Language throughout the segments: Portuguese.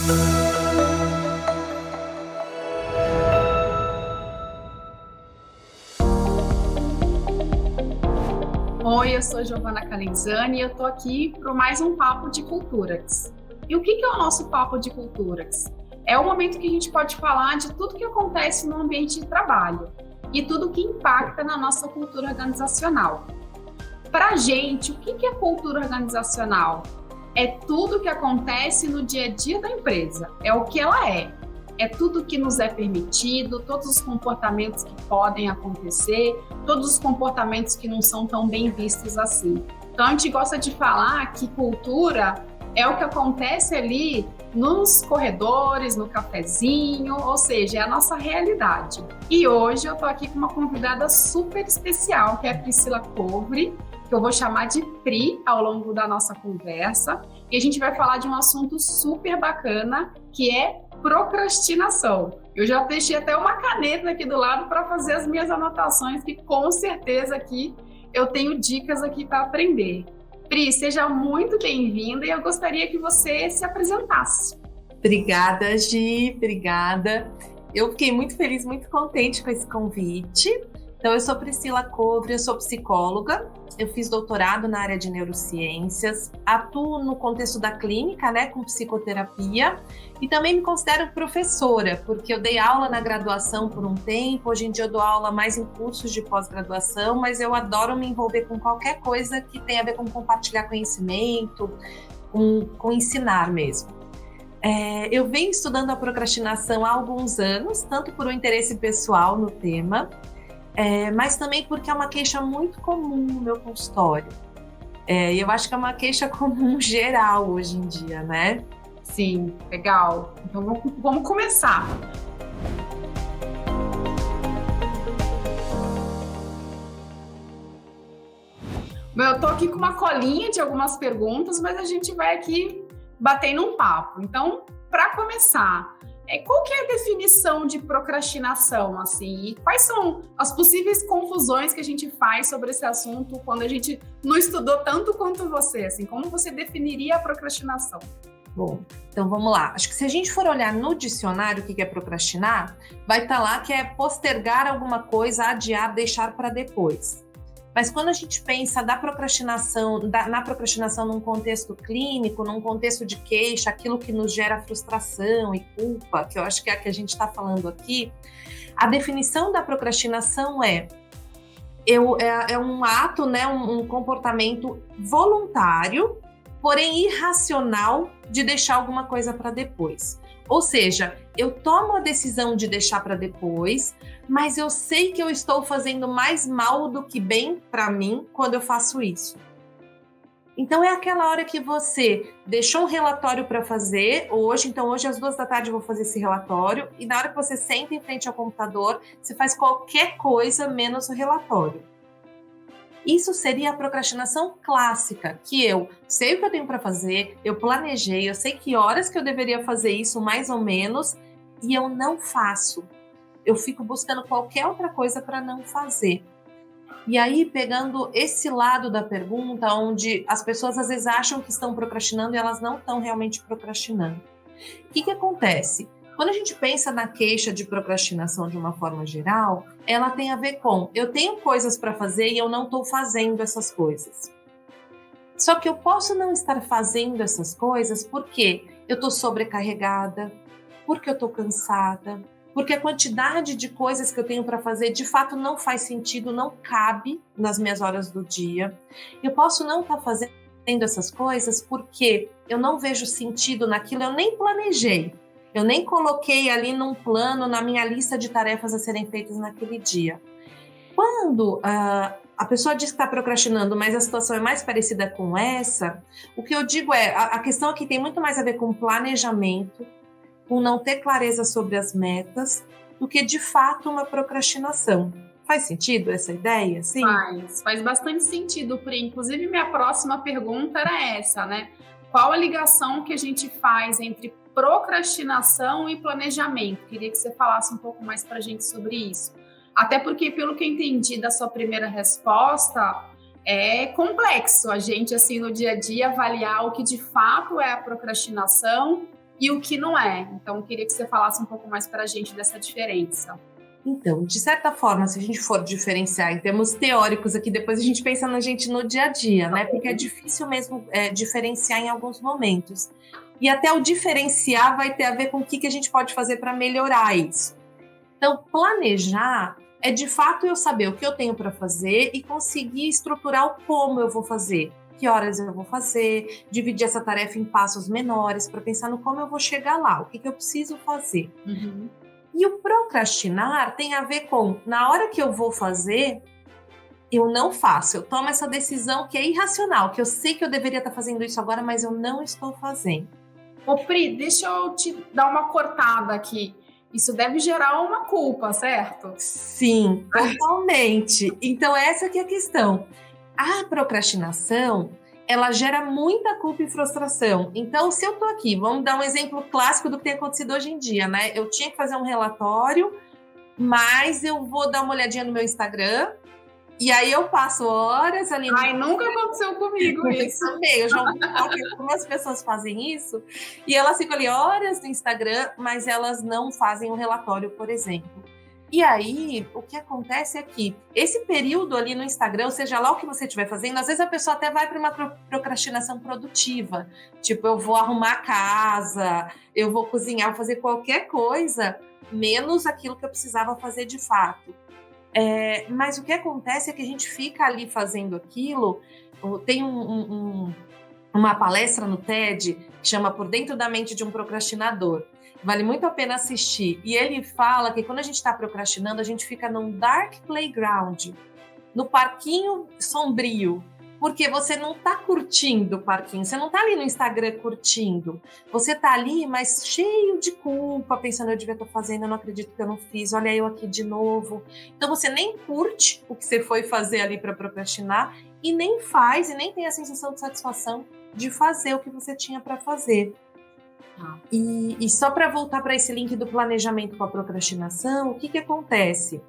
Oi, eu sou Giovana Calenzani e eu tô aqui para mais um Papo de Culturax. E o que é o nosso Papo de Culturax? É o momento que a gente pode falar de tudo que acontece no ambiente de trabalho e tudo que impacta na nossa cultura organizacional. Para a gente, o que é cultura organizacional? É tudo que acontece no dia a dia da empresa, é o que ela é. É tudo que nos é permitido, todos os comportamentos que podem acontecer, todos os comportamentos que não são tão bem vistos assim. Então, a gente gosta de falar que cultura é o que acontece ali nos corredores, no cafezinho, ou seja, é a nossa realidade. E hoje eu estou aqui com uma convidada super especial, que é a Priscila Covre, que eu vou chamar de Pri ao longo da nossa conversa. E a gente vai falar de um assunto super bacana, que é procrastinação. Eu já deixei até uma caneta aqui do lado para fazer as minhas anotações, que com certeza aqui eu tenho dicas aqui para aprender. Pri, seja muito bem-vinda e eu gostaria que você se apresentasse. Obrigada, Gi, obrigada. Eu fiquei muito feliz, muito contente com esse convite. Então, eu sou Priscila Covre, eu sou psicóloga, eu fiz doutorado na área de neurociências, atuo no contexto da clínica, né, com psicoterapia, e também me considero professora, porque eu dei aula na graduação por um tempo, hoje em dia eu dou aula mais em cursos de pós-graduação, mas eu adoro me envolver com qualquer coisa que tenha a ver com compartilhar conhecimento, com ensinar mesmo. Eu venho estudando a procrastinação há alguns anos, tanto por um interesse pessoal no tema, mas também porque é uma queixa muito comum no meu consultório. E eu acho que é uma queixa comum geral hoje em dia, né? Sim, legal. Então vamos começar. Eu tô aqui com uma colinha de algumas perguntas, mas a gente vai aqui batendo um papo. Então, para começar, qual que é a definição de procrastinação, assim? E quais são as possíveis confusões que a gente faz sobre esse assunto quando a gente não estudou tanto quanto você, assim? Como você definiria a procrastinação? Bom, então vamos lá. Acho que se a gente for olhar no dicionário o que é procrastinar, vai estar lá que é postergar alguma coisa, adiar, deixar para depois. Mas quando a gente pensa na procrastinação num contexto clínico, num contexto de queixa, aquilo que nos gera frustração e culpa, que eu acho que é a que a gente está falando aqui, a definição da procrastinação é um ato, né, um comportamento voluntário, porém irracional, de deixar alguma coisa para depois. Ou seja, eu tomo a decisão de deixar para depois, mas eu sei que eu estou fazendo mais mal do que bem para mim quando eu faço isso. Então é aquela hora que você deixou um relatório para fazer hoje, então hoje às 14h eu vou fazer esse relatório, e na hora que você senta em frente ao computador, você faz qualquer coisa menos o relatório. Isso seria a procrastinação clássica, que eu sei o que eu tenho para fazer, eu planejei, eu sei que horas que eu deveria fazer isso mais ou menos, e eu não faço. Eu fico buscando qualquer outra coisa para não fazer. E aí, pegando esse lado da pergunta, onde as pessoas às vezes acham que estão procrastinando e elas não estão realmente procrastinando. O que acontece? Quando a gente pensa na queixa de procrastinação de uma forma geral, ela tem a ver com eu tenho coisas para fazer e eu não estou fazendo essas coisas. Só que eu posso não estar fazendo essas coisas porque eu estou sobrecarregada, porque eu estou cansada, porque a quantidade de coisas que eu tenho para fazer de fato não faz sentido, não cabe nas minhas horas do dia. Eu posso não estar fazendo essas coisas porque eu não vejo sentido naquilo, eu nem planejei. Eu nem coloquei ali num plano, na minha lista de tarefas a serem feitas naquele dia. Quando a pessoa diz que está procrastinando, mas a situação é mais parecida com essa, o que eu digo é, a questão aqui tem muito mais a ver com planejamento, com não ter clareza sobre as metas, do que de fato uma procrastinação. Faz sentido essa ideia? Sim? Faz bastante sentido, Pri. Inclusive, minha próxima pergunta era essa, né? Qual a ligação que a gente faz entre procrastinação e planejamento? Queria que você falasse um pouco mais para a gente sobre isso. Até porque, pelo que eu entendi da sua primeira resposta, é complexo a gente, assim, no dia a dia, avaliar o que de fato é a procrastinação e o que não é. Então, eu queria que você falasse um pouco mais para a gente dessa diferença. Então, de certa forma, se a gente for diferenciar em termos teóricos aqui, depois a gente pensa na gente no dia a dia, né? Porque é difícil mesmo diferenciar em alguns momentos. E até o diferenciar vai ter a ver com o que a gente pode fazer para melhorar isso. Então, planejar é de fato eu saber o que eu tenho para fazer e conseguir estruturar o como eu vou fazer, que horas eu vou fazer, dividir essa tarefa em passos menores para pensar no como eu vou chegar lá, o que eu preciso fazer. Uhum. E o procrastinar tem a ver com, na hora que eu vou fazer, eu não faço, eu tomo essa decisão que é irracional, que eu sei que eu deveria estar fazendo isso agora, mas eu não estou fazendo. Ô, Pri, deixa eu te dar uma cortada aqui. Isso deve gerar uma culpa, certo? Sim, totalmente. Então essa que é a questão. A procrastinação, ela gera muita culpa e frustração. Então, se eu tô aqui, vamos dar um exemplo clássico do que tem acontecido hoje em dia, né? Eu tinha que fazer um relatório, mas eu vou dar uma olhadinha no meu Instagram, e aí eu passo horas ali. Ai, nunca aconteceu comigo isso. Também, eu já ouvi falar que algumas pessoas fazem isso, e elas ficam ali horas no Instagram, mas elas não fazem um relatório, por exemplo. E aí, o que acontece é que esse período ali no Instagram, ou seja lá o que você estiver fazendo, às vezes a pessoa até vai para uma procrastinação produtiva. Tipo, eu vou arrumar a casa, eu vou cozinhar, vou fazer qualquer coisa, menos aquilo que eu precisava fazer de fato. Mas o que acontece é que a gente fica ali fazendo aquilo. Tem uma palestra no TED que chama Por Dentro da Mente de um Procrastinador. Vale muito a pena assistir. E ele fala que quando a gente está procrastinando, a gente fica num dark playground, no parquinho sombrio, porque você não está curtindo o parquinho, você não está ali no Instagram curtindo. Você está ali, mas cheio de culpa, pensando, eu devia estar fazendo, eu não acredito que eu não fiz, olha eu aqui de novo. Então você nem curte o que você foi fazer ali para procrastinar e nem faz, e nem tem a sensação de satisfação de fazer o que você tinha para fazer. E só para voltar para esse link do planejamento com a procrastinação, o que acontece?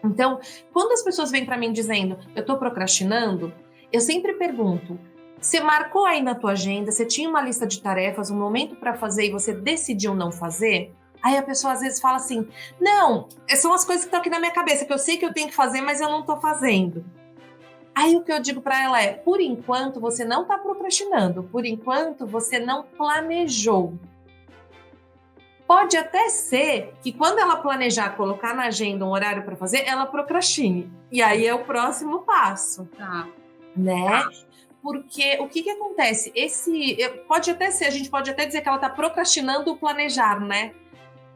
Então, quando as pessoas vêm para mim dizendo, eu estou procrastinando, eu sempre pergunto, você marcou aí na tua agenda, você tinha uma lista de tarefas, um momento para fazer e você decidiu não fazer? Aí a pessoa às vezes fala assim, não, são as coisas que estão aqui na minha cabeça, que eu sei que eu tenho que fazer, mas eu não estou fazendo. Aí o que eu digo para ela é, por enquanto você não está procrastinando, por enquanto você não planejou. Pode até ser que quando ela planejar colocar na agenda um horário para fazer, ela procrastine. E aí é o próximo passo. Tá. Né? Porque o que acontece? Pode até ser, a gente pode até dizer que ela está procrastinando o planejar, né?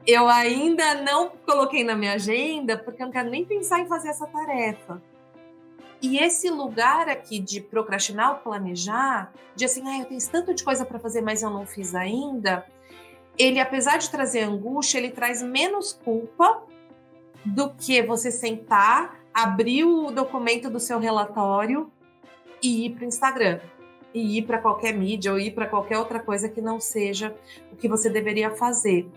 Eu ainda não coloquei na minha agenda porque eu não quero nem pensar em fazer essa tarefa. E esse lugar aqui de procrastinar ou planejar, de assim, eu tenho tanto de coisa para fazer, mas eu não fiz ainda, ele, apesar de trazer angústia, ele traz menos culpa do que você sentar, abrir o documento do seu relatório e ir para o Instagram, e ir para qualquer mídia, ou ir para qualquer outra coisa que não seja o que você deveria fazer.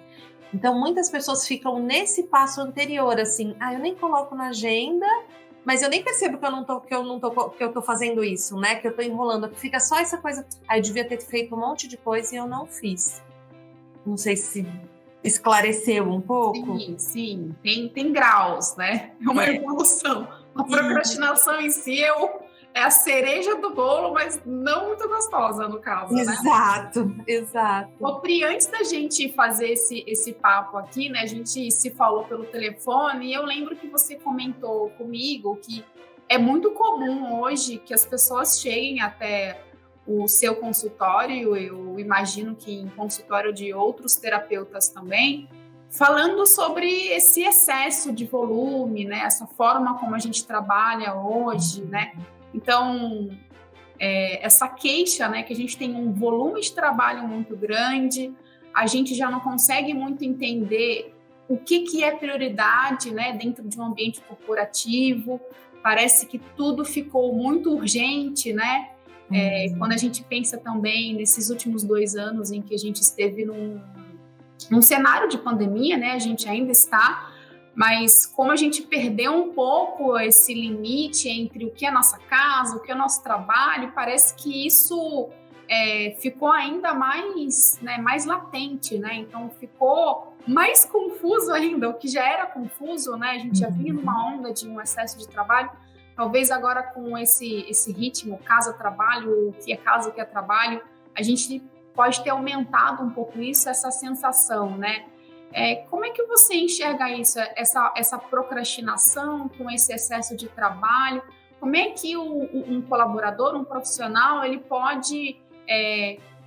Então, muitas pessoas ficam nesse passo anterior, assim, eu nem coloco na agenda, mas eu nem percebo que eu tô fazendo isso, né? Que eu tô enrolando. Fica só essa coisa, eu devia ter feito um monte de coisa e eu não fiz. Não sei se esclareceu um pouco. Sim. Tem graus, né? É uma evolução. A procrastinação em si é a cereja do bolo, mas não muito gostosa, no caso, né? Exato. Ô, Pri, antes da gente fazer esse papo aqui, né? A gente se falou pelo telefone e eu lembro que você comentou comigo que é muito comum hoje que as pessoas cheguem até o seu consultório, eu imagino que em consultório de outros terapeutas também, falando sobre esse excesso de volume, né? Essa forma como a gente trabalha hoje, né? Então, essa queixa, né, que a gente tem um volume de trabalho muito grande, a gente já não consegue muito entender o que é prioridade, né, dentro de um ambiente corporativo, parece que tudo ficou muito urgente, né? Quando a gente pensa também nesses últimos 2 anos em que a gente esteve num cenário de pandemia, né, a gente ainda está, mas como a gente perdeu um pouco esse limite entre o que é nossa casa, o que é nosso trabalho, parece que isso ficou ainda mais, né, mais latente, né? Então ficou mais confuso ainda, o que já era confuso, né? A gente já vinha numa onda de um excesso de trabalho. Talvez agora com esse ritmo, casa-trabalho, o que é casa, o que é trabalho, a gente pode ter aumentado um pouco isso, essa sensação, né? Como é que você enxerga isso, essa procrastinação com esse excesso de trabalho? Como é que um colaborador, um profissional, ele pode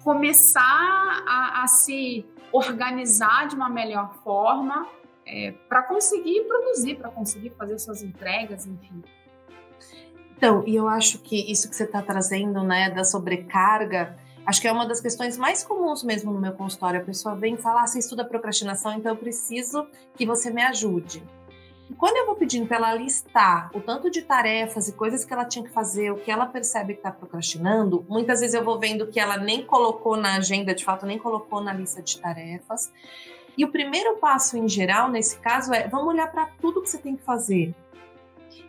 começar a se organizar de uma melhor forma para conseguir produzir, para conseguir fazer suas entregas, enfim? Então, e eu acho que isso que você está trazendo, né, da sobrecarga, acho que é uma das questões mais comuns mesmo no meu consultório. A pessoa vem e fala, você estuda procrastinação, então eu preciso que você me ajude. E quando eu vou pedindo para ela listar o tanto de tarefas e coisas que ela tinha que fazer, o que ela percebe que está procrastinando, muitas vezes eu vou vendo que ela nem colocou na agenda, de fato, nem colocou na lista de tarefas. E o primeiro passo, em geral, nesse caso, vamos olhar para tudo que você tem que fazer.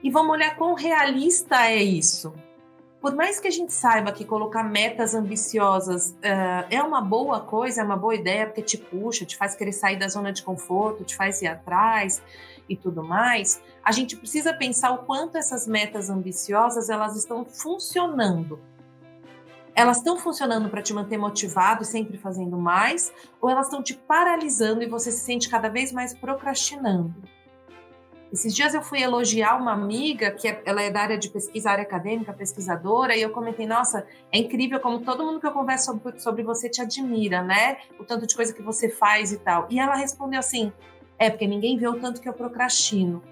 E vamos olhar quão realista é isso. Por mais que a gente saiba que colocar metas ambiciosas é uma boa coisa, é uma boa ideia, porque te puxa, te faz querer sair da zona de conforto, te faz ir atrás e tudo mais, a gente precisa pensar o quanto essas metas ambiciosas elas estão funcionando. Elas estão funcionando para te manter motivado e sempre fazendo mais, ou elas estão te paralisando e você se sente cada vez mais procrastinando? Esses dias eu fui elogiar uma amiga, ela é da área de pesquisa, área acadêmica, pesquisadora, e eu comentei, nossa, é incrível como todo mundo que eu converso sobre você te admira, né? O tanto de coisa que você faz e tal. E ela respondeu assim, porque ninguém vê o tanto que eu procrastino.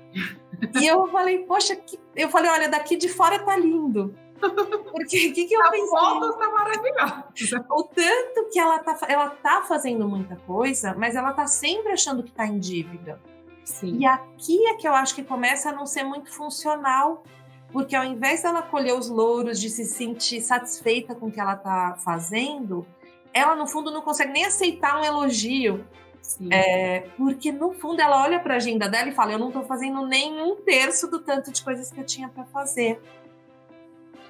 E eu falei, poxa, eu falei, olha, daqui de fora tá lindo. Porque o que eu pensei? A foto tá maravilhosa. O tanto que ela tá fazendo muita coisa, mas ela tá sempre achando que tá em dívida. Sim. E aqui é que eu acho que começa a não ser muito funcional, porque ao invés dela colher os louros, de se sentir satisfeita com o que ela está fazendo, ela no fundo não consegue nem aceitar um elogio, porque no fundo ela olha para a agenda dela e fala, eu não estou fazendo nem 1/3 do tanto de coisas que eu tinha para fazer.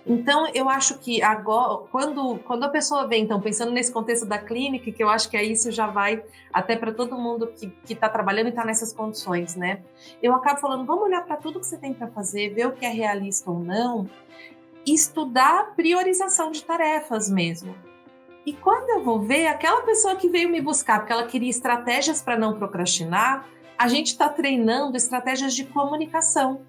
Então, eu acho que agora, quando a pessoa vem, então, pensando nesse contexto da clínica, que eu acho que isso já vai até para todo mundo que está trabalhando e está nessas condições, né? Eu acabo falando, vamos olhar para tudo que você tem para fazer, ver o que é realista ou não, e estudar priorização de tarefas mesmo. E quando eu vou ver, aquela pessoa que veio me buscar, porque ela queria estratégias para não procrastinar, a gente está treinando estratégias de comunicação.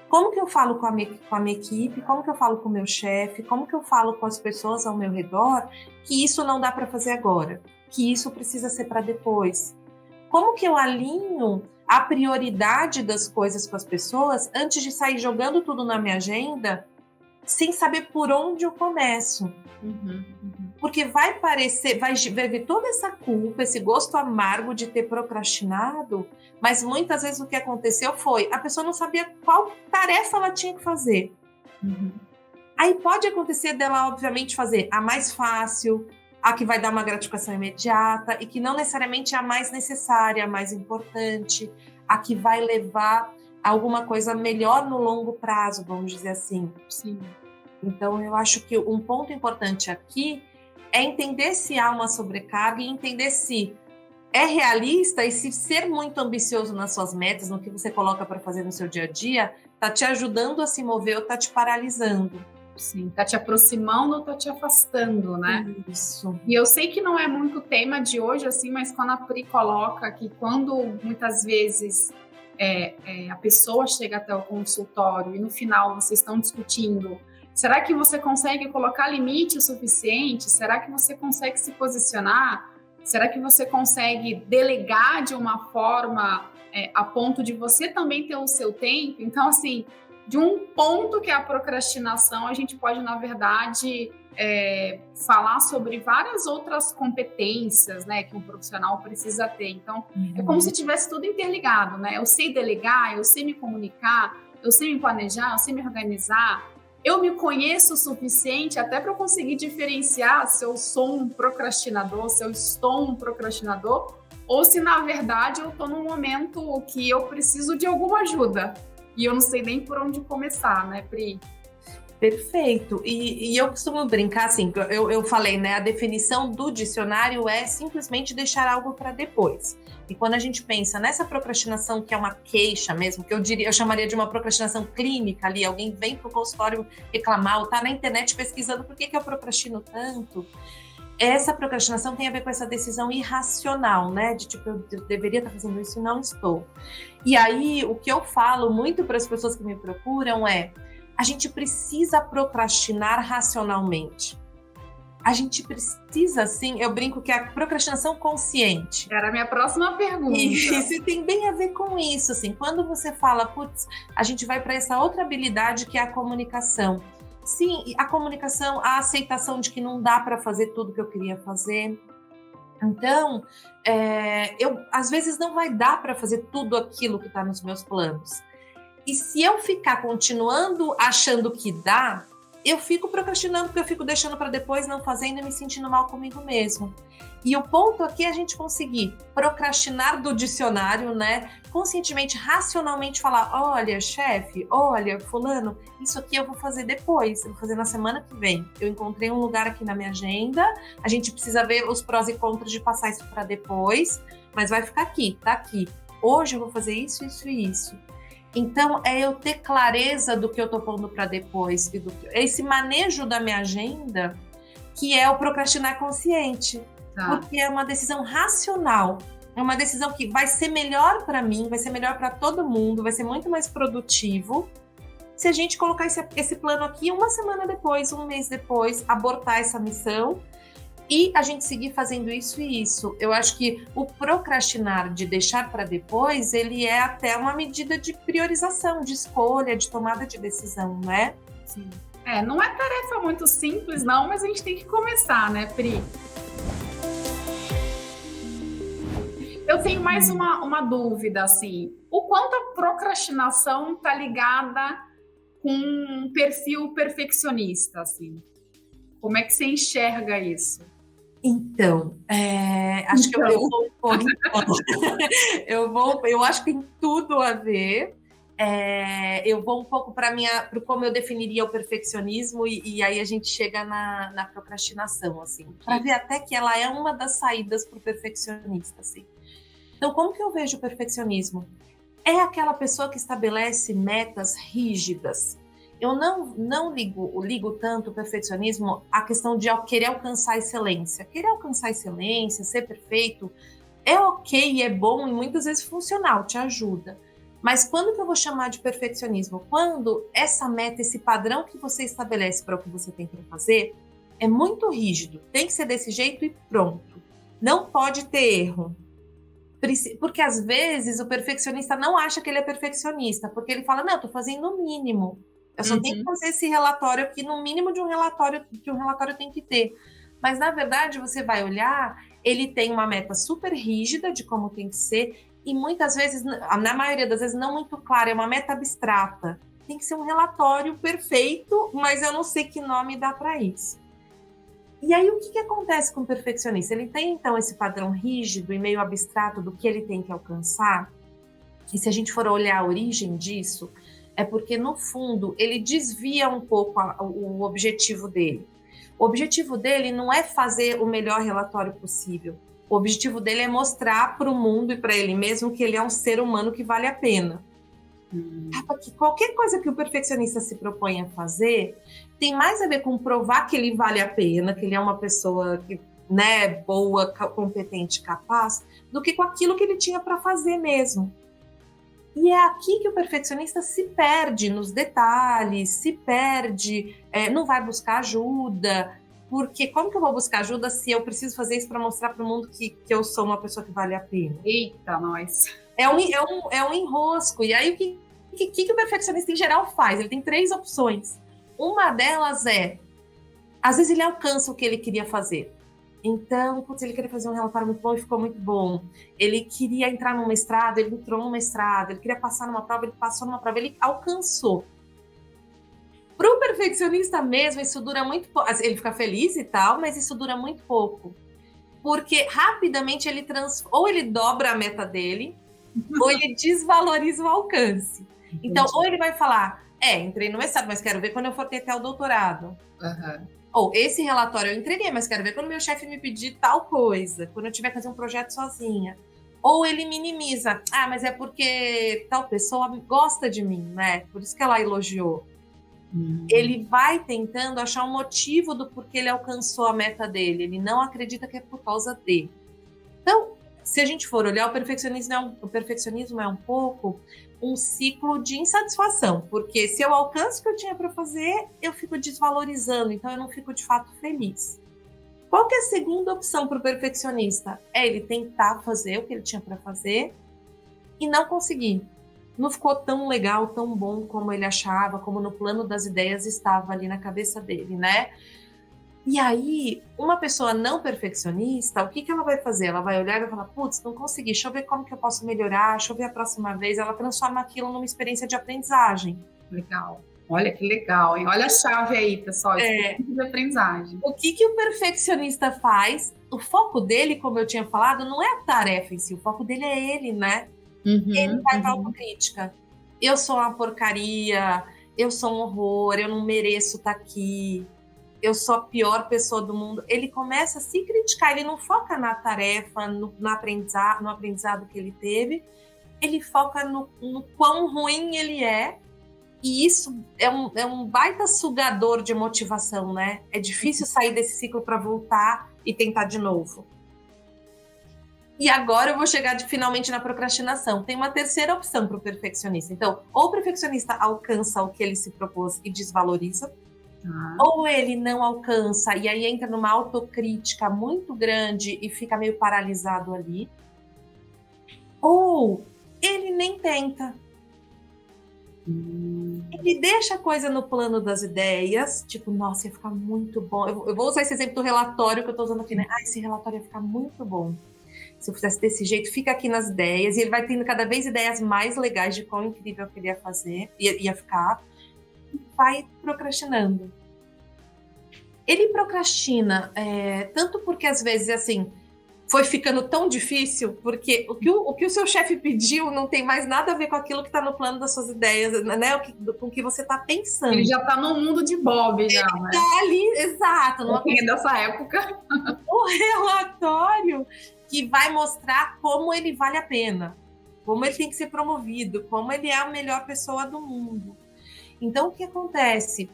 Como que eu falo com a minha equipe, como que eu falo com o meu chefe, como que eu falo com as pessoas ao meu redor, que isso não dá para fazer agora, que isso precisa ser para depois. Como que eu alinho a prioridade das coisas com as pessoas antes de sair jogando tudo na minha agenda, sem saber por onde eu começo. Porque vai ver toda essa culpa, esse gosto amargo de ter procrastinado, mas muitas vezes o que aconteceu foi, a pessoa não sabia qual tarefa ela tinha que fazer. Aí pode acontecer dela, obviamente, fazer a mais fácil, a que vai dar uma gratificação imediata, e que não necessariamente é a mais necessária, a mais importante, a que vai levar a alguma coisa melhor no longo prazo, vamos dizer assim. Sim. Então, eu acho que um ponto importante aqui é entender se há uma sobrecarga e entender se é realista e se ser muito ambicioso nas suas metas, no que você coloca para fazer no seu dia a dia, está te ajudando a se mover ou está te paralisando. Sim, está te aproximando ou está te afastando, né? Isso. E eu sei que não é muito tema de hoje, assim, mas quando a Pri coloca que quando muitas vezes a pessoa chega até o consultório e no final vocês estão discutindo, será que você consegue colocar limite o suficiente? Será que você consegue se posicionar? Será que você consegue delegar de uma forma a ponto de você também ter o seu tempo? Então, assim, de um ponto que é a procrastinação, a gente pode, na verdade, falar sobre várias outras competências, né, que um profissional precisa ter. Então, é como se tivesse tudo interligado, né? Eu sei delegar, eu sei me comunicar, eu sei me planejar, eu sei me organizar. Eu me conheço o suficiente até para eu conseguir diferenciar se eu sou um procrastinador, se eu estou um procrastinador, ou se, na verdade, eu estou num momento que eu preciso de alguma ajuda. E eu não sei nem por onde começar, né, Pri? Perfeito. E eu costumo brincar assim, eu falei, né? A definição do dicionário é simplesmente deixar algo para depois. E quando a gente pensa nessa procrastinação, que é uma queixa mesmo, que eu chamaria de uma procrastinação clínica ali, alguém vem para o consultório reclamar, ou tá na internet pesquisando por que eu procrastino tanto. Essa procrastinação tem a ver com essa decisão irracional, né? De tipo, eu deveria estar fazendo isso e não estou. E aí, o que eu falo muito para as pessoas que me procuram é: a gente precisa procrastinar racionalmente. A gente precisa, sim, eu brinco que é a procrastinação consciente. Era a minha próxima pergunta. Isso tem bem a ver com isso, assim, quando você fala, putz, a gente vai para essa outra habilidade que é a comunicação. Sim, a comunicação, a aceitação de que não dá para fazer tudo que eu queria fazer. Então, às vezes não vai dar para fazer tudo aquilo que está nos meus planos. E se eu ficar continuando achando que dá, eu fico procrastinando, porque eu fico deixando para depois, não fazendo e me sentindo mal comigo mesmo. E o ponto aqui é a gente conseguir procrastinar do dicionário, né? Conscientemente, racionalmente falar: olha, chefe, olha, fulano, isso aqui eu vou fazer depois, eu vou fazer na semana que vem. Eu encontrei um lugar aqui na minha agenda, a gente precisa ver os prós e contras de passar isso para depois, mas vai ficar aqui, tá aqui. Hoje eu vou fazer isso, isso e isso. Então, é eu ter clareza do que eu tô pondo para depois, esse manejo da minha agenda, que é o procrastinar consciente. Tá. Porque é uma decisão racional, é uma decisão que vai ser melhor para mim, vai ser melhor para todo mundo, vai ser muito mais produtivo se a gente colocar esse plano aqui uma semana depois, um mês depois, abortar essa missão e a gente seguir fazendo isso e isso. Eu acho que o procrastinar, de deixar para depois, ele é até uma medida de priorização, de escolha, de tomada de decisão, né? Sim. Não é tarefa muito simples, não, mas a gente tem que começar, né, Pri? Eu tenho mais uma dúvida, assim. O quanto a procrastinação está ligada com um perfil perfeccionista, assim? Como é que você enxerga isso? Então, acho que eu vou eu acho que tem tudo a ver. Eu vou um pouco para como eu definiria o perfeccionismo e aí a gente chega na procrastinação, assim, para ver até que ela é uma das saídas para o perfeccionista, assim. Então, como que eu vejo o perfeccionismo? É aquela pessoa que estabelece metas rígidas. Eu não ligo tanto o perfeccionismo à questão de querer alcançar excelência. Querer alcançar excelência, ser perfeito, é ok, é bom e muitas vezes funcional, te ajuda. Mas quando que eu vou chamar de perfeccionismo? Quando essa meta, esse padrão que você estabelece para o que você tem que fazer, é muito rígido. Tem que ser desse jeito e pronto. Não pode ter erro. Porque às vezes o perfeccionista não acha que ele é perfeccionista, porque ele fala: não, eu estou fazendo o mínimo. Eu só tenho que fazer esse relatório aqui, no mínimo de um relatório tem que ter. Mas, na verdade, você vai olhar, ele tem uma meta super rígida de como tem que ser, e muitas vezes, na maioria das vezes, não muito clara, é uma meta abstrata. Tem que ser um relatório perfeito, mas eu não sei que nome dá para isso. E aí, o que acontece com o perfeccionista? Ele tem, então, esse padrão rígido e meio abstrato do que ele tem que alcançar, e se a gente for olhar a origem disso, é porque, no fundo, ele desvia um pouco o objetivo dele. O objetivo dele não é fazer o melhor relatório possível. O objetivo dele é mostrar para o mundo e para ele mesmo que ele é um ser humano que vale a pena. Porque qualquer coisa que o perfeccionista se propõe a fazer tem mais a ver com provar que ele vale a pena, que ele é uma pessoa que, né, boa, competente, capaz, do que com aquilo que ele tinha para fazer mesmo. E é aqui que o perfeccionista se perde nos detalhes, se perde, não vai buscar ajuda, porque como que eu vou buscar ajuda se eu preciso fazer isso para mostrar para o mundo que eu sou uma pessoa que vale a pena? Eita, nós! É um enrosco. E aí, o que o perfeccionista em geral faz? Ele tem 3 opções. Uma delas é, às vezes ele alcança o que ele queria fazer. Então, ele queria fazer um relatório muito bom e ficou muito bom. Ele queria entrar num mestrado, ele entrou num mestrado. Ele queria passar numa prova, ele passou numa prova. Ele alcançou. Para o perfeccionista mesmo, isso dura muito pouco. Ele fica feliz e tal, mas isso dura muito pouco. Porque rapidamente ou ele dobra a meta dele, ou ele desvaloriza o alcance. Então, ou ele vai falar: Entrei no mestrado, mas quero ver quando eu for ter até o doutorado. Uhum. Ou esse relatório eu entreguei, mas quero ver quando meu chefe me pedir tal coisa, quando eu tiver que fazer um projeto sozinha. Ou ele minimiza, mas é porque tal pessoa gosta de mim, né? Por isso que ela elogiou. Ele vai tentando achar um motivo do porquê ele alcançou a meta dele. Ele não acredita que é por causa dele. Então, se a gente for olhar, o perfeccionismo é um pouco um ciclo de insatisfação, porque se eu alcanço o que eu tinha para fazer, eu fico desvalorizando, então eu não fico de fato feliz. Qual que é a segunda opção para o perfeccionista? É ele tentar fazer o que ele tinha para fazer e não conseguir. Não ficou tão legal, tão bom como ele achava, como no plano das ideias estava ali na cabeça dele, né? E aí, uma pessoa não perfeccionista, o que ela vai fazer? Ela vai olhar e vai falar, putz, não consegui, deixa eu ver como que eu posso melhorar, deixa eu ver a próxima vez. Ela transforma aquilo numa experiência de aprendizagem. Legal. Olha que legal, hein? Olha a chave aí, pessoal, experiência de aprendizagem. O que o perfeccionista faz? O foco dele, como eu tinha falado, não é a tarefa em si, o foco dele é ele, né? Ele vai para a autocrítica. Eu sou uma porcaria, eu sou um horror, eu não mereço estar aqui, eu sou a pior pessoa do mundo. Ele começa a se criticar, ele não foca na tarefa, no aprendizado que ele teve, ele foca no quão ruim ele é, e isso é um baita sugador de motivação, né? É difícil sair desse ciclo para voltar e tentar de novo. E agora eu vou chegar finalmente na procrastinação. Tem uma terceira opção para o perfeccionista. Então, ou o perfeccionista alcança o que ele se propôs e desvaloriza, ou ele não alcança e aí entra numa autocrítica muito grande e fica meio paralisado ali, ou ele nem tenta. Ele deixa a coisa no plano das ideias, tipo, nossa, ia ficar muito bom. Eu vou usar esse exemplo do relatório que eu estou usando aqui, né? Esse relatório ia ficar muito bom se eu fizesse desse jeito, fica aqui nas ideias, e ele vai tendo cada vez ideias mais legais de quão incrível que ele ia fazer, ia ficar, e vai procrastinando. Ele procrastina tanto porque às vezes assim foi ficando tão difícil, porque o que o seu chefe pediu não tem mais nada a ver com aquilo que está no plano das suas ideias, né? Com o que você está pensando. Ele já está no mundo de Bob, já, né? Está ali, exato. Numa dessa época. O relatório que vai mostrar como ele vale a pena, como ele tem que ser promovido, como ele é a melhor pessoa do mundo. Então, o que acontece?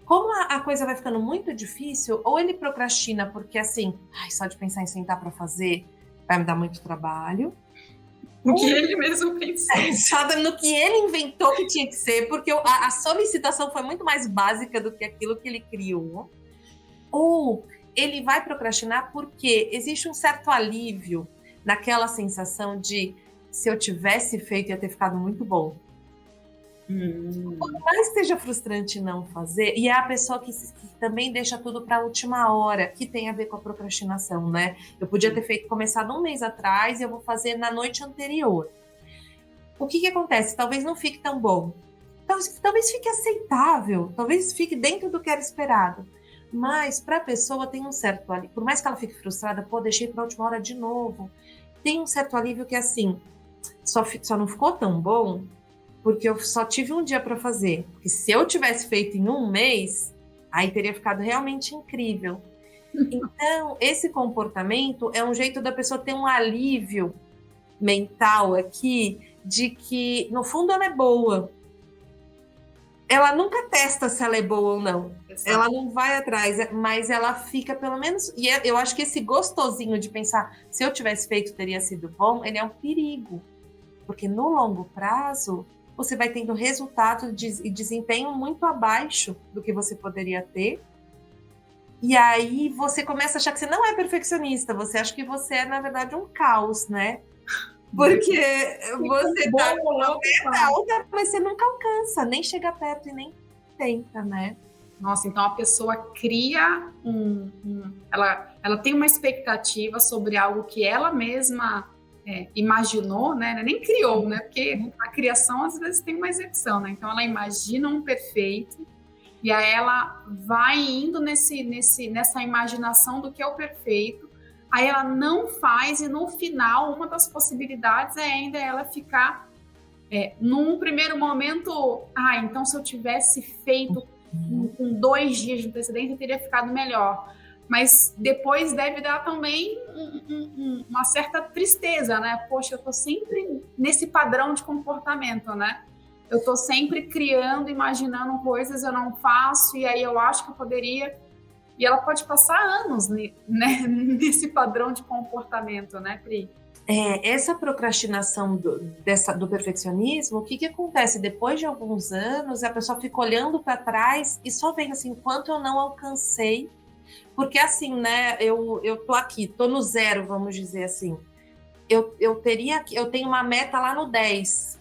Como a coisa vai ficando muito difícil, ou ele procrastina porque, assim, só de pensar em sentar para fazer vai me dar muito trabalho. O que ele mesmo pensou. Pensado no que ele inventou que tinha que ser, porque a solicitação foi muito mais básica do que aquilo que ele criou. Ou ele vai procrastinar porque existe um certo alívio naquela sensação de se eu tivesse feito ia ter ficado muito bom. Por mais que seja frustrante não fazer, e é a pessoa que também deixa tudo para a última hora, que tem a ver com a procrastinação, né? Eu podia ter começado um mês atrás e eu vou fazer na noite anterior. O que acontece? Talvez não fique tão bom. Talvez fique aceitável, talvez fique dentro do que era esperado. Mas para a pessoa tem um certo alívio. Por mais que ela fique frustrada, deixei para a última hora de novo. Tem um certo alívio que assim, só não ficou tão bom porque eu só tive um dia para fazer. Porque se eu tivesse feito em um mês, aí teria ficado realmente incrível. Então, esse comportamento é um jeito da pessoa ter um alívio mental aqui de que, no fundo, ela é boa. Ela nunca testa se ela é boa ou não. Exato. Ela não vai atrás, mas ela fica pelo menos... E eu acho que esse gostosinho de pensar, se eu tivesse feito, teria sido bom, ele é um perigo. Porque no longo prazo, você vai tendo resultado e desempenho muito abaixo do que você poderia ter. E aí você começa a achar que você não é perfeccionista, você acha que você é, na verdade, um caos, né? Porque você tá com uma meta alta, mas você nunca alcança, nem chega perto e nem tenta, né? Nossa, então a pessoa cria ela tem uma expectativa sobre algo que ela mesma imaginou, né? Nem criou, né? Porque a criação às vezes tem uma execução, né? Então ela imagina um perfeito e aí ela vai indo nessa imaginação do que é o perfeito. Aí ela não faz e no final uma das possibilidades é ainda ela ficar Num primeiro momento, então se eu tivesse feito com 2 dias de antecedência, teria ficado melhor. Mas depois deve dar também uma certa tristeza, né? Poxa, eu tô sempre nesse padrão de comportamento, né? Eu tô sempre criando, imaginando coisas, eu não faço, e aí eu acho que eu poderia. E ela pode passar anos, né, nesse padrão de comportamento, né, Pri? Essa procrastinação do perfeccionismo, o que acontece? Depois de alguns anos, a pessoa fica olhando para trás e só vendo assim, quanto eu não alcancei. Porque assim, né, eu tô aqui, tô no 0, vamos dizer assim. Eu tenho uma meta lá no 10.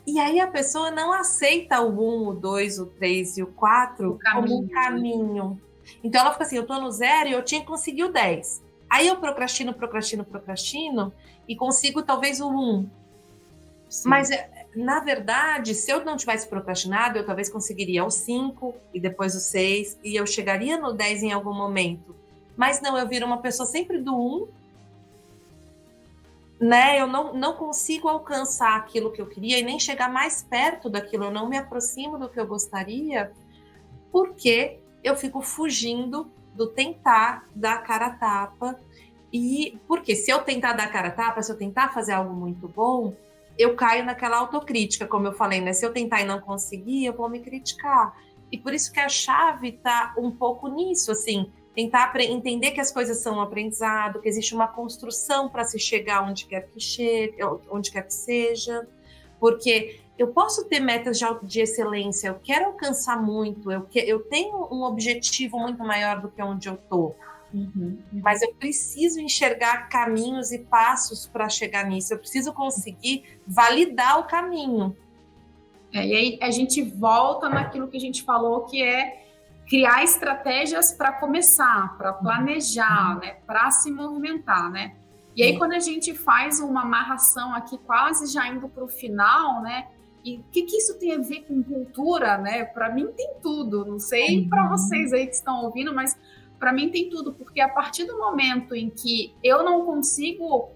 E aí a pessoa não aceita o 1, o 2, o 3 e o 4 como um caminho. Então ela fica assim, eu tô no 0 e eu tinha que conseguir o 10. Aí eu procrastino e consigo talvez o 1. Sim. Mas, na verdade, se eu não tivesse procrastinado, eu talvez conseguiria o 5 e depois o 6 e eu chegaria no 10 em algum momento. Mas não, eu viro uma pessoa sempre do 1, né? Eu não consigo alcançar aquilo que eu queria e nem chegar mais perto daquilo, eu não me aproximo do que eu gostaria, porque eu fico fugindo do tentar dar cara a tapa. E porque se eu tentar dar cara a tapa, se eu tentar fazer algo muito bom, eu caio naquela autocrítica, como eu falei, né? Se eu tentar e não conseguir, eu vou me criticar. E por isso que a chave tá um pouco nisso, assim, tentar entender que as coisas são um aprendizado, que existe uma construção para se chegar onde quer que chegue, onde quer que seja, porque eu posso ter metas de excelência, eu quero alcançar muito, eu tenho um objetivo muito maior do que onde eu estou. Mas eu preciso enxergar caminhos e passos para chegar nisso, eu preciso conseguir validar o caminho. E aí a gente volta naquilo que a gente falou, que é criar estratégias para começar, para planejar, né, para se movimentar, né? E aí quando a gente faz uma amarração aqui, quase já indo para o final, né? E o que isso tem a ver com cultura, né? Para mim tem tudo, não sei para vocês aí que estão ouvindo, mas para mim tem tudo, porque a partir do momento em que eu não consigo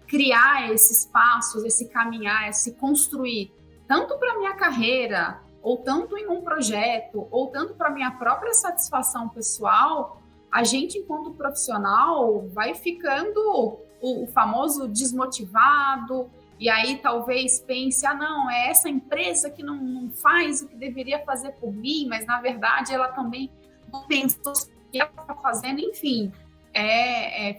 criar esses passos, esse caminhar, esse construir, tanto para minha carreira, ou tanto em um projeto, ou tanto para minha própria satisfação pessoal, a gente, enquanto profissional, vai ficando o famoso desmotivado, e aí talvez pense, não, é essa empresa que não faz o que deveria fazer por mim, mas na verdade ela também não pensou o que ela está fazendo, enfim,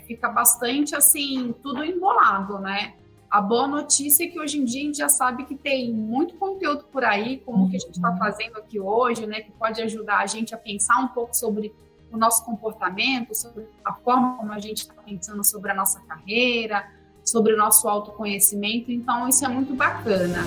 fica bastante assim, tudo embolado, né? A boa notícia é que hoje em dia a gente já sabe que tem muito conteúdo por aí, como o que a gente está fazendo aqui hoje, né, que pode ajudar a gente a pensar um pouco sobre o nosso comportamento, sobre a forma como a gente está pensando sobre a nossa carreira, sobre o nosso autoconhecimento. Então, isso é muito bacana.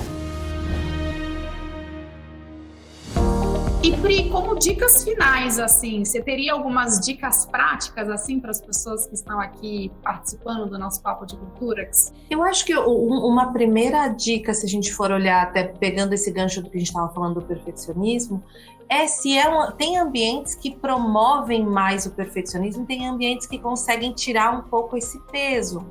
E Pri, como dicas finais, assim, você teria algumas dicas práticas, assim, para as pessoas que estão aqui participando do nosso Papo de Culturax? Eu acho que uma primeira dica, se a gente for olhar, até pegando esse gancho do que a gente estava falando do perfeccionismo, tem ambientes que promovem mais o perfeccionismo, tem ambientes que conseguem tirar um pouco esse peso,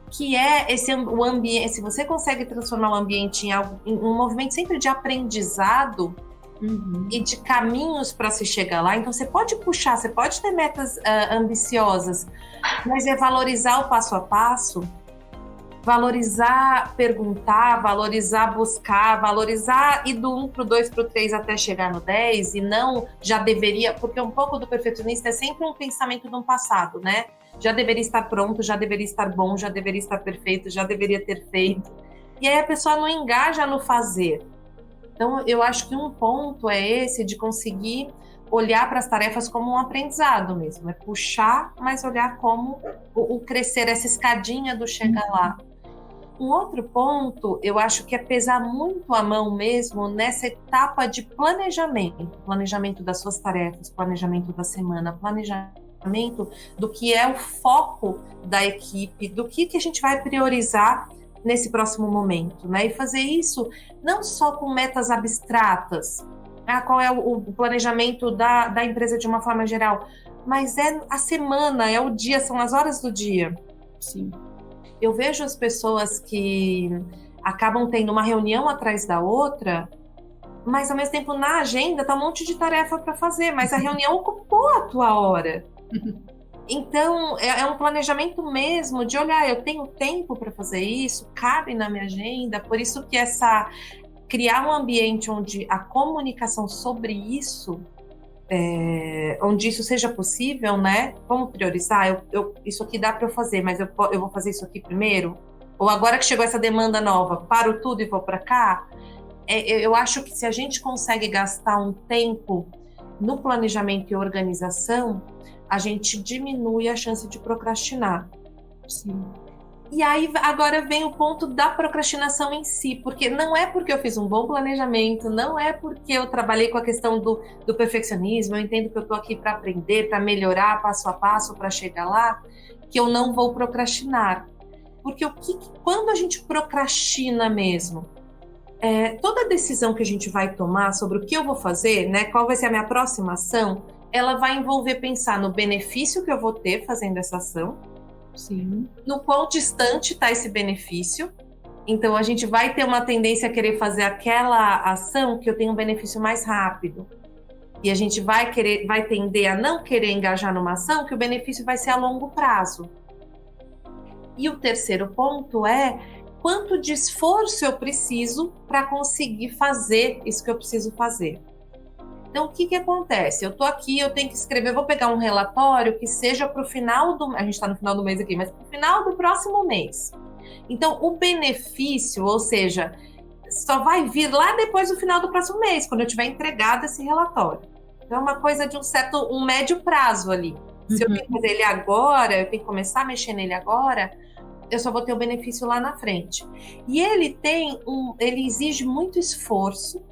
que é o ambiente, se você consegue transformar o ambiente em um movimento sempre de aprendizado, e de caminhos para se chegar lá. Então você pode puxar, você pode ter metas ambiciosas, mas é valorizar o passo a passo, valorizar perguntar, valorizar buscar, valorizar ir do 1 para o 2 para o 3 até chegar no 10, e não já deveria, porque um pouco do perfeccionista é sempre um pensamento de um passado, né? Já deveria estar pronto, já deveria estar bom, já deveria estar perfeito, já deveria ter feito. E aí a pessoa não engaja no fazer. Então, eu acho que um ponto é esse de conseguir olhar para as tarefas como um aprendizado mesmo. É puxar, mas olhar como o crescer, essa escadinha do chegar lá. Um outro ponto, eu acho que é pesar muito a mão mesmo nessa etapa de planejamento. Planejamento das suas tarefas, planejamento da semana, planejamento do que é o foco da equipe, do que a gente vai priorizar nesse próximo momento, né? E fazer isso não só com metas abstratas, qual é o planejamento da empresa de uma forma geral, mas é a semana, é o dia, são as horas do dia. Sim. Eu vejo as pessoas que acabam tendo uma reunião atrás da outra, mas ao mesmo tempo na agenda tá um monte de tarefa para fazer, mas a reunião ocupou a tua hora. Então, é um planejamento mesmo de olhar, eu tenho tempo para fazer isso, cabe na minha agenda, por isso que criar um ambiente onde a comunicação sobre isso, onde isso seja possível, né? Vamos priorizar, isso aqui dá para eu fazer, mas eu vou fazer isso aqui primeiro? Ou agora que chegou essa demanda nova, paro tudo e vou para cá? Eu acho que se a gente consegue gastar um tempo no planejamento e organização, a gente diminui a chance de procrastinar. Sim. E aí, agora vem o ponto da procrastinação em si, porque não é porque eu fiz um bom planejamento, não é porque eu trabalhei com a questão do perfeccionismo, eu entendo que eu estou aqui para aprender, para melhorar passo a passo, para chegar lá, que eu não vou procrastinar. Porque quando a gente procrastina mesmo, toda decisão que a gente vai tomar sobre o que eu vou fazer, né, qual vai ser a minha próxima ação, ela vai envolver pensar no benefício que eu vou ter fazendo essa ação, sim, no quão distante está esse benefício. Então, a gente vai ter uma tendência a querer fazer aquela ação que eu tenho um benefício mais rápido. E a gente vai tender a não querer engajar numa ação que o benefício vai ser a longo prazo. E o terceiro ponto é quanto de esforço eu preciso para conseguir fazer isso que eu preciso fazer. Então, o que acontece? Eu estou aqui, eu tenho que escrever, eu vou pegar um relatório que seja para o final a gente está no final do mês aqui, mas para o final do próximo mês. Então, o benefício, ou seja, só vai vir lá depois do final do próximo mês, quando eu tiver entregado esse relatório. Então, é uma coisa de um médio prazo ali. Se eu tenho que fazer ele agora, eu tenho que começar a mexer nele agora, eu só vou ter o benefício lá na frente. E ele exige muito esforço,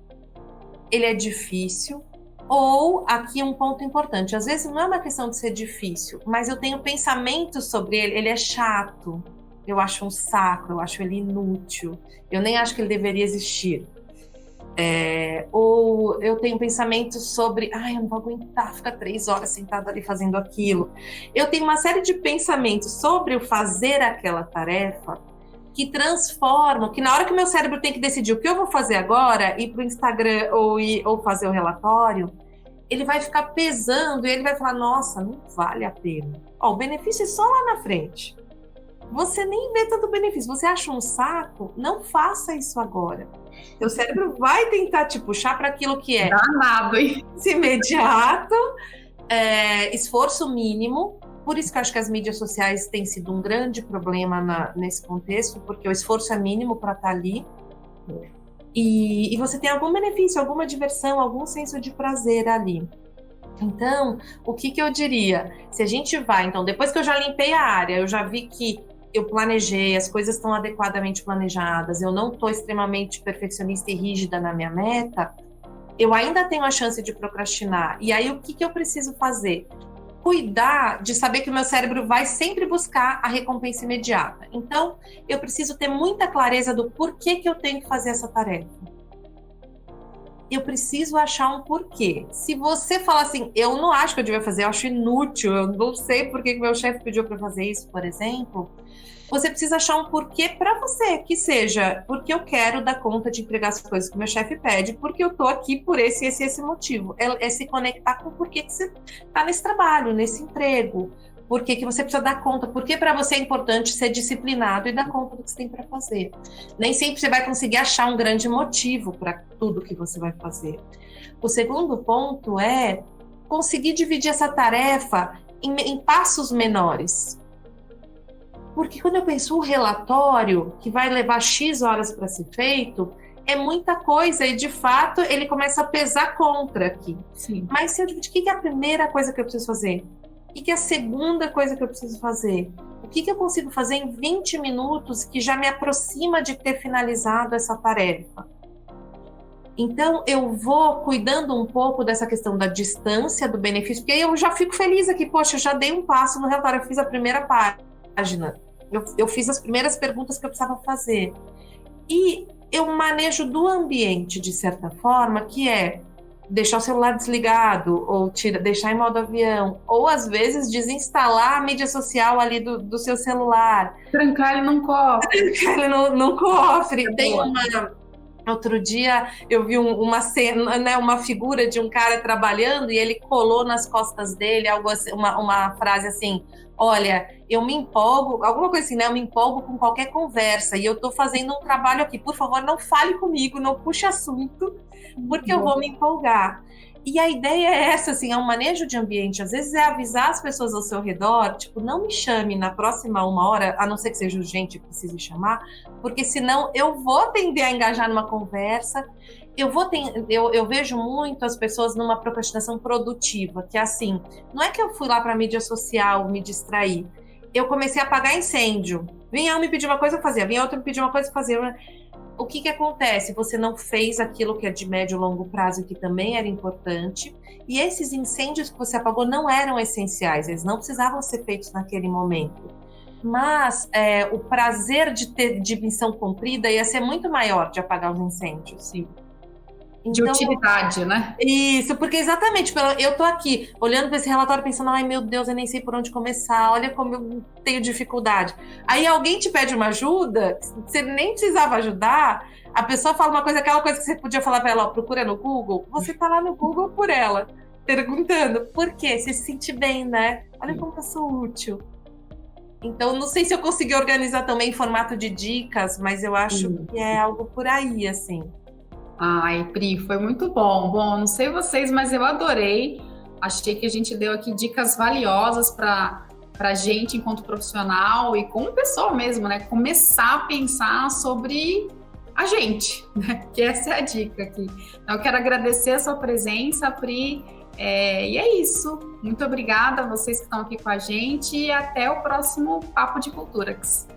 ele é difícil, ou aqui um ponto importante, às vezes não é uma questão de ser difícil, mas eu tenho pensamentos sobre ele é chato, eu acho um saco, eu acho ele inútil, eu nem acho que ele deveria existir. Ou eu tenho pensamentos sobre, eu não vou aguentar ficar 3 horas sentada ali fazendo aquilo. Eu tenho uma série de pensamentos sobre o fazer aquela tarefa que transformam, que na hora que o meu cérebro tem que decidir o que eu vou fazer agora, ir para o Instagram ou fazer o relatório, ele vai ficar pesando e ele vai falar, nossa, não vale a pena. O benefício é só lá na frente. Você nem vê tanto benefício. Você acha um saco? Não faça isso agora. Seu cérebro vai tentar te puxar para aquilo que é danado, hein? Imediato, esforço mínimo. Por isso que eu acho que as mídias sociais têm sido um grande problema nesse contexto, porque o esforço é mínimo para estar ali. E você tem algum benefício, alguma diversão, algum senso de prazer ali. Então, o que eu diria? Se a gente vai, então, depois que eu já limpei a área, eu já vi que eu planejei, as coisas estão adequadamente planejadas, eu não estou extremamente perfeccionista e rígida na minha meta, eu ainda tenho a chance de procrastinar. E aí, o que eu preciso fazer? Cuidar de saber que o meu cérebro vai sempre buscar a recompensa imediata. Então, eu preciso ter muita clareza do porquê que eu tenho que fazer essa tarefa. Eu preciso achar um porquê. Se você falar assim, eu não acho que eu devia fazer, eu acho inútil, eu não sei por que meu chefe pediu para fazer isso, por exemplo, você precisa achar um porquê para você, que seja porque eu quero dar conta de entregar as coisas que o meu chefe pede, porque eu tô aqui por esse motivo. É se conectar com o porquê que você tá nesse trabalho, nesse emprego, por que você precisa dar conta, porque para você é importante ser disciplinado e dar conta do que você tem para fazer. Nem sempre você vai conseguir achar um grande motivo para tudo que você vai fazer. O segundo ponto é conseguir dividir essa tarefa em passos menores. Porque quando eu penso o relatório, que vai levar X horas para ser feito, é muita coisa e, de fato, ele começa a pesar contra aqui. Sim. Mas se eu dividir, o que é a primeira coisa que eu preciso fazer? O que é a segunda coisa que eu preciso fazer? O que eu consigo fazer em 20 minutos que já me aproxima de ter finalizado essa tarefa? Então, eu vou cuidando um pouco dessa questão da distância, do benefício, porque aí eu já fico feliz aqui, poxa, eu já dei um passo no relatório, eu fiz a primeira página, eu fiz as primeiras perguntas que eu precisava fazer. E eu manejo do ambiente, de certa forma, que é deixar o celular desligado, ou deixar em modo avião, ou às vezes desinstalar a mídia social ali do seu celular. Trancar ele num copo. Trancar ele no cofre. É Tem boa. Outro dia eu vi uma cena, né, uma figura de um cara trabalhando e ele colou nas costas dele algo assim, uma frase assim: olha, eu me empolgo, alguma coisa assim, né? Eu me empolgo com qualquer conversa e eu tô fazendo um trabalho aqui, por favor, não fale comigo, não puxe assunto, porque eu vou me empolgar. E a ideia é essa, assim, é um manejo de ambiente. Às vezes é avisar as pessoas ao seu redor, tipo, não me chame na próxima 1 hora, a não ser que seja urgente e precise chamar, porque senão eu vou tender a engajar numa conversa. Eu vejo muito as pessoas numa procrastinação produtiva, que é assim, não é que eu fui lá para a mídia social me distrair, eu comecei a apagar incêndio. Vinha um me pedir uma coisa, eu fazia, vinha outro me pedir uma coisa, eu fazia. O que acontece? Você não fez aquilo que é de médio e longo prazo, que também era importante, e esses incêndios que você apagou não eram essenciais, eles não precisavam ser feitos naquele momento. Mas o prazer de ter de missão cumprida ia ser muito maior de apagar os incêndios. Sim. De Então, utilidade, né? isso, porque exatamente, eu tô aqui olhando para esse relatório pensando, ai meu Deus, eu nem sei por onde começar, olha como eu tenho dificuldade. Aí alguém te pede uma ajuda, você nem precisava ajudar, a pessoa fala uma coisa, aquela coisa que você podia falar para ela, ó, procura no Google, você tá lá no Google por ela, perguntando, por quê? Você se sente bem, né? Olha como eu sou útil. Então, não sei se eu consegui organizar também em formato de dicas, mas eu acho que é algo por aí, assim. Ai, Pri, foi muito bom. Bom, não sei vocês, mas eu adorei. Achei que a gente deu aqui dicas valiosas para gente enquanto profissional e como pessoa mesmo, né? Começar a pensar sobre a gente, né? Que essa é a dica aqui. Então, eu quero agradecer a sua presença, Pri. E é isso. Muito obrigada a vocês que estão aqui com a gente e até o próximo Papo de Culturax.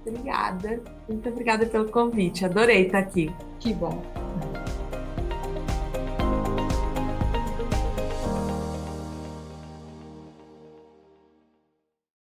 Obrigada. Muito obrigada pelo convite. Adorei estar aqui. Que bom.